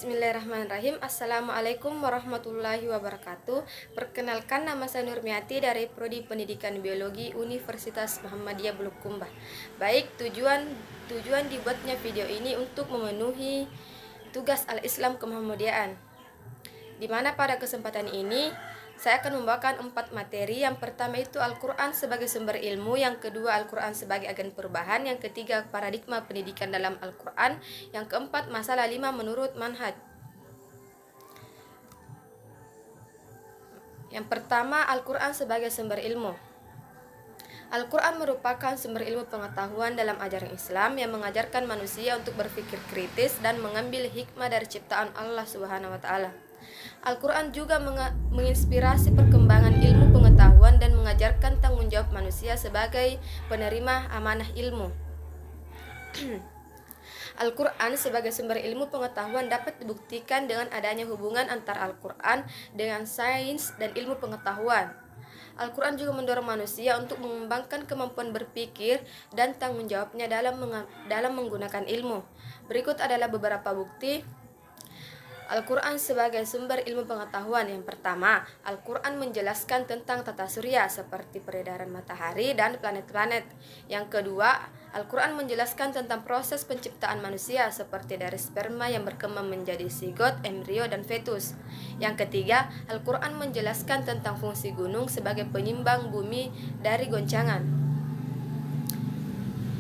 Bismillahirrahmanirrahim. Assalamualaikum warahmatullahi wabarakatuh. Perkenalkan, nama saya Nurmiati dari Prodi Pendidikan Biologi Universitas Muhammadiyah Bulukumba. Baik, tujuan dibuatnya video ini untuk memenuhi tugas Al-Islam Kemuhammadiyaan, di mana pada kesempatan ini saya akan membawakan 4 materi. Yang pertama itu Al-Quran sebagai sumber ilmu, yang kedua Al-Quran sebagai agen perubahan, yang ketiga paradigma pendidikan dalam Al-Quran, yang keempat masalah 5 menurut manhaj. Yang pertama, Al-Quran sebagai sumber ilmu. Al-Quran merupakan sumber ilmu pengetahuan dalam ajaran Islam yang mengajarkan manusia untuk berpikir kritis dan mengambil hikmah dari ciptaan Allah Subhanahu wa Ta'ala. Al-Quran juga menginspirasi perkembangan ilmu pengetahuan dan mengajarkan tanggung jawab manusia sebagai penerima amanah ilmu. Al-Quran sebagai sumber ilmu pengetahuan dapat dibuktikan dengan adanya hubungan antara Al-Quran dengan sains dan ilmu pengetahuan. Al-Quran juga mendorong manusia untuk mengembangkan kemampuan berpikir dan tanggung jawabnya dalam menggunakan ilmu. Berikut adalah beberapa bukti Al-Quran sebagai sumber ilmu pengetahuan. Yang pertama, Al-Quran menjelaskan tentang tata surya seperti peredaran matahari dan planet-planet. Yang kedua, Al-Quran menjelaskan tentang proses penciptaan manusia seperti dari sperma yang berkembang menjadi zigot, embrio, dan fetus. Yang ketiga, Al-Quran menjelaskan tentang fungsi gunung sebagai penyimbang bumi dari goncangan.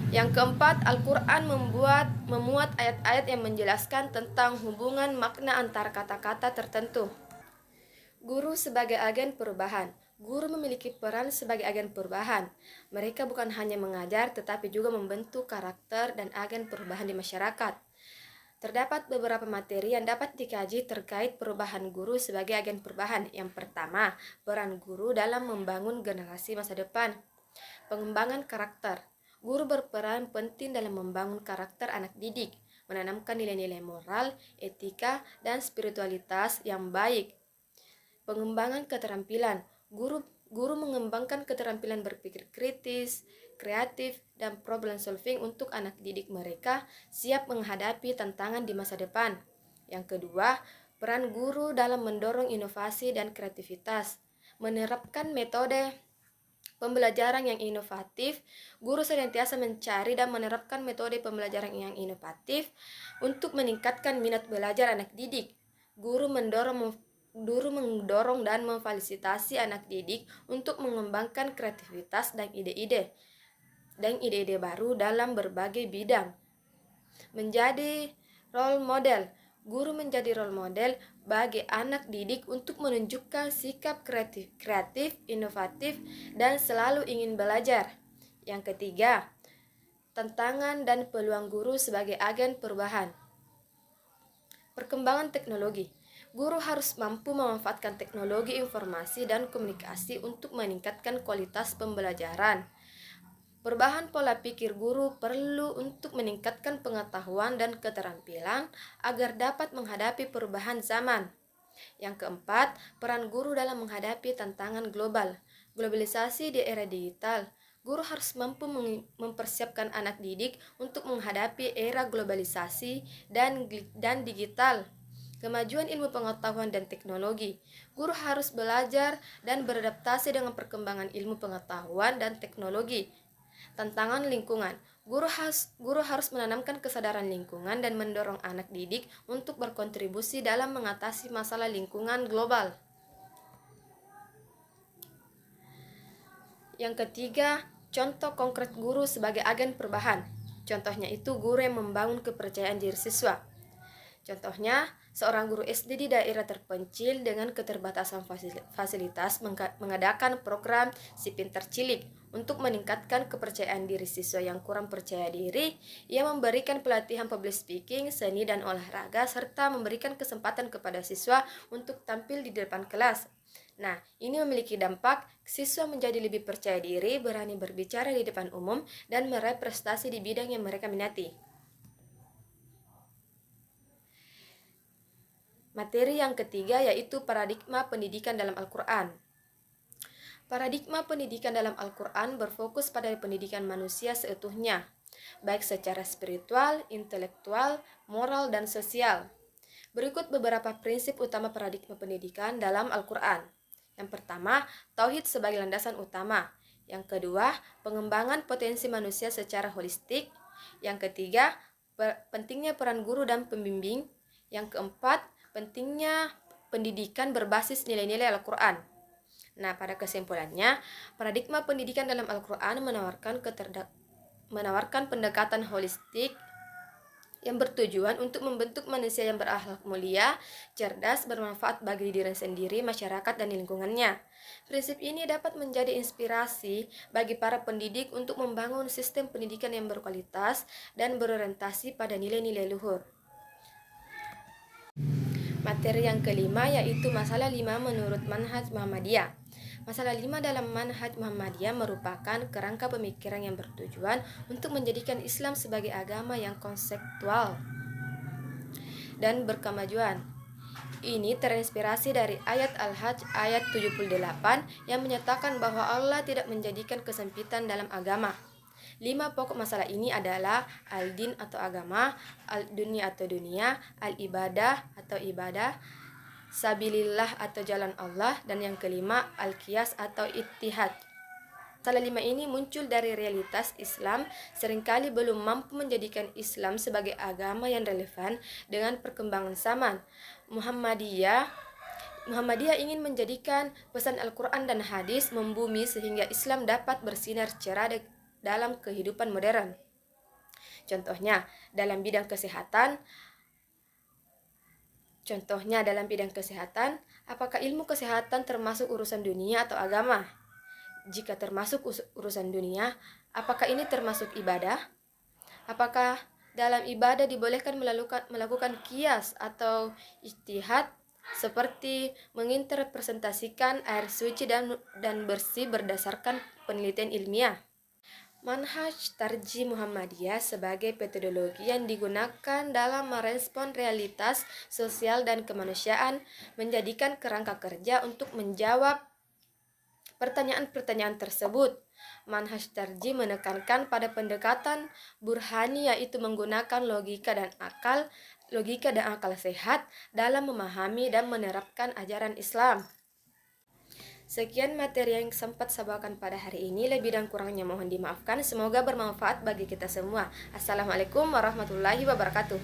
Yang keempat, Al-Quran memuat ayat-ayat yang menjelaskan tentang hubungan makna antar kata-kata tertentu. Guru sebagai agen perubahan. Guru memiliki peran sebagai agen perubahan. Mereka bukan hanya mengajar, tetapi juga membentuk karakter dan agen perubahan di masyarakat. Terdapat beberapa materi yang dapat dikaji terkait perubahan guru sebagai agen perubahan. Yang pertama, peran guru dalam membangun generasi masa depan. Pengembangan karakter. Guru berperan penting dalam membangun karakter anak didik, menanamkan nilai-nilai moral, etika, dan spiritualitas yang baik. Pengembangan keterampilan. Guru mengembangkan keterampilan berpikir kritis, kreatif, dan problem solving untuk anak didik mereka siap menghadapi tantangan di masa depan. Yang kedua, peran guru dalam mendorong inovasi dan kreativitas. Menerapkan metode pembelajaran yang inovatif. Guru senantiasa mencari dan menerapkan metode pembelajaran yang inovatif untuk meningkatkan minat belajar anak didik. Guru mendorong dan memfasilitasi anak didik untuk mengembangkan kreativitas dan ide-ide baru dalam berbagai bidang. Menjadi role model. Guru menjadi role model bagi anak didik untuk menunjukkan sikap kreatif, inovatif, dan selalu ingin belajar. Yang ketiga, tantangan dan peluang guru sebagai agen perubahan. Perkembangan teknologi. Guru harus mampu memanfaatkan teknologi informasi dan komunikasi untuk meningkatkan kualitas pembelajaran. Perubahan pola pikir guru perlu untuk meningkatkan pengetahuan dan keterampilan agar dapat menghadapi perubahan zaman. Yang keempat, peran guru dalam menghadapi tantangan global. Globalisasi di era digital. Guru harus mampu mempersiapkan anak didik untuk menghadapi era globalisasi dan digital. Kemajuan ilmu pengetahuan dan teknologi. Guru harus belajar dan beradaptasi dengan perkembangan ilmu pengetahuan dan teknologi. Tantangan lingkungan. Guru harus menanamkan kesadaran lingkungan dan mendorong anak didik untuk berkontribusi dalam mengatasi masalah lingkungan global. Yang ketiga, contoh konkret guru sebagai agen perubahan. Contohnya itu guru yang membangun kepercayaan diri siswa. Contohnya, seorang guru SD di daerah terpencil dengan keterbatasan fasilitas mengadakan program Si Pintar Cilik untuk meningkatkan kepercayaan diri siswa yang kurang percaya diri. Ia memberikan pelatihan public speaking, seni, dan olahraga, serta memberikan kesempatan kepada siswa untuk tampil di depan kelas. Nah, ini memiliki dampak siswa menjadi lebih percaya diri, berani berbicara di depan umum, dan meraih prestasi di bidang yang mereka minati. Materi yang ketiga yaitu paradigma pendidikan dalam Al-Quran. Paradigma pendidikan dalam Al-Quran berfokus pada pendidikan manusia seutuhnya, baik secara spiritual, intelektual, moral, dan sosial. Berikut beberapa prinsip utama paradigma pendidikan dalam Al-Quran. Yang pertama, tauhid sebagai landasan utama. Yang kedua, pengembangan potensi manusia secara holistik. Yang ketiga, pentingnya peran guru dan pembimbing. Yang keempat, pentingnya pendidikan berbasis nilai-nilai Al-Quran. Nah, pada kesimpulannya, paradigma pendidikan dalam Al-Quran menawarkan pendekatan holistik yang bertujuan untuk membentuk manusia yang berakhlak mulia, cerdas, bermanfaat bagi diri sendiri, masyarakat, dan lingkungannya. Prinsip ini dapat menjadi inspirasi bagi para pendidik untuk membangun sistem pendidikan yang berkualitas dan berorientasi pada nilai-nilai luhur. Materi yang kelima yaitu masalah 5 menurut manhaj Muhammadiyah. Masalah 5 dalam manhaj Muhammadiyah merupakan kerangka pemikiran yang bertujuan untuk menjadikan Islam sebagai agama yang konseptual dan berkemajuan. Ini terinspirasi dari ayat Al-Hajj ayat 78 yang menyatakan bahwa Allah tidak menjadikan kesempitan dalam agama. 5 pokok masalah ini adalah al-din atau agama, al-dunya atau dunia, al-ibadah atau ibadah, sabilillah atau jalan Allah, dan yang kelima al-qiyas atau ittihad. Masalah 5 ini muncul dari realitas Islam seringkali belum mampu menjadikan Islam sebagai agama yang relevan dengan perkembangan zaman. Muhammadiyah ingin menjadikan pesan Al-Quran dan hadis membumi sehingga Islam dapat bersinar cerah dalam kehidupan modern. Contohnya, dalam bidang kesehatan, apakah ilmu kesehatan termasuk urusan dunia atau agama? Jika termasuk urusan dunia, apakah ini termasuk ibadah? Apakah dalam ibadah dibolehkan melakukan qiyas atau ijtihad seperti menginterpretasikan air suci dan bersih berdasarkan penelitian ilmiah? Manhaj Tarjih Muhammadiyah sebagai metodologi yang digunakan dalam merespon realitas sosial dan kemanusiaan menjadikan kerangka kerja untuk menjawab pertanyaan-pertanyaan tersebut. Manhaj Tarjih menekankan pada pendekatan burhani, yaitu menggunakan logika dan akal sehat dalam memahami dan menerapkan ajaran Islam. Sekian materi yang sempat saya bawakan pada hari ini. Lebih dan kurangnya mohon dimaafkan. Semoga bermanfaat bagi kita semua. Assalamualaikum warahmatullahi wabarakatuh.